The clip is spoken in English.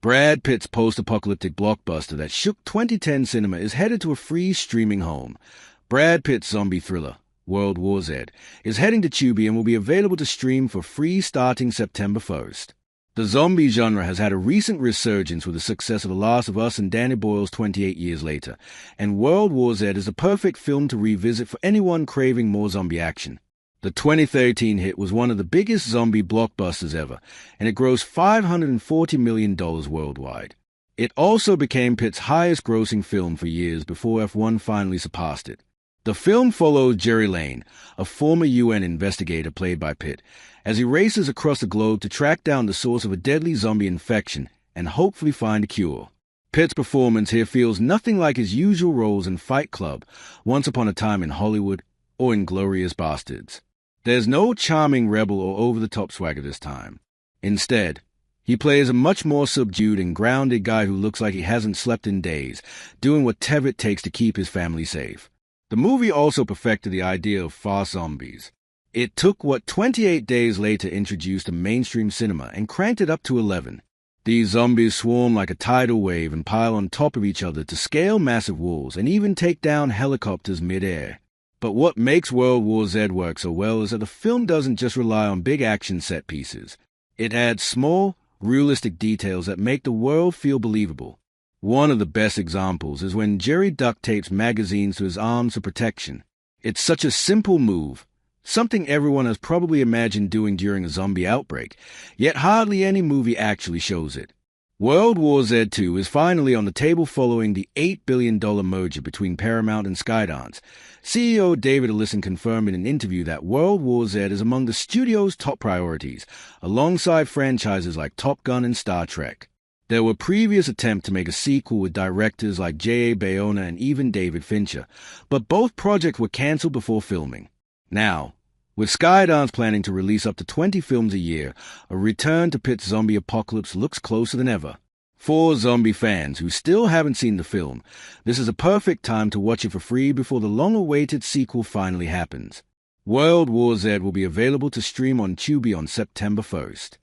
Brad Pitt's post-apocalyptic blockbuster that shook 2010 cinema is headed to a free streaming home. Brad Pitt's zombie thriller, World War Z, is heading to Tubi and will be available to stream for free starting September 1st. The zombie genre has had a recent resurgence with the success of The Last of Us and Danny Boyle's 28 Years Later, and World War Z is a perfect film to revisit for anyone craving more zombie action. The 2013 hit was one of the biggest zombie blockbusters ever, and it grossed $540 million worldwide. It also became Pitt's highest-grossing film for years before F1 finally surpassed it. The film follows Jerry Lane, a former UN investigator played by Pitt, as he races across the globe to track down the source of a deadly zombie infection and hopefully find a cure. Pitt's performance here feels nothing like his usual roles in Fight Club, Once Upon a Time in Hollywood, or Inglourious Bastards. There's no charming rebel or over-the-top swagger this time. Instead, he plays a much more subdued and grounded guy who looks like he hasn't slept in days, doing whatever it takes to keep his family safe. The movie also perfected the idea of fast zombies. It took what 28 days later introduced to mainstream cinema and cranked it up to 11. These zombies swarm like a tidal wave and pile on top of each other to scale massive walls and even take down helicopters mid-air. But what makes World War Z work so well is that the film doesn't just rely on big action set pieces. It adds small, realistic details that make the world feel believable. One of the best examples is when Jerry duct tapes magazines to his arms for protection. It's such a simple move, something everyone has probably imagined doing during a zombie outbreak, yet hardly any movie actually shows it. World War Z 2 is finally on the table following the $8 billion merger between Paramount and Skydance. CEO David Ellison confirmed in an interview that World War Z is among the studio's top priorities, alongside franchises like Top Gun and Star Trek. There were previous attempts to make a sequel with directors like J.A. Bayona and even David Fincher, but both projects were cancelled before filming. Now, with Skydance planning to release up to 20 films a year, a return to Pitt's zombie apocalypse looks closer than ever. For zombie fans who still haven't seen the film, this is a perfect time to watch it for free before the long-awaited sequel finally happens. World War Z will be available to stream on Tubi on September 1st.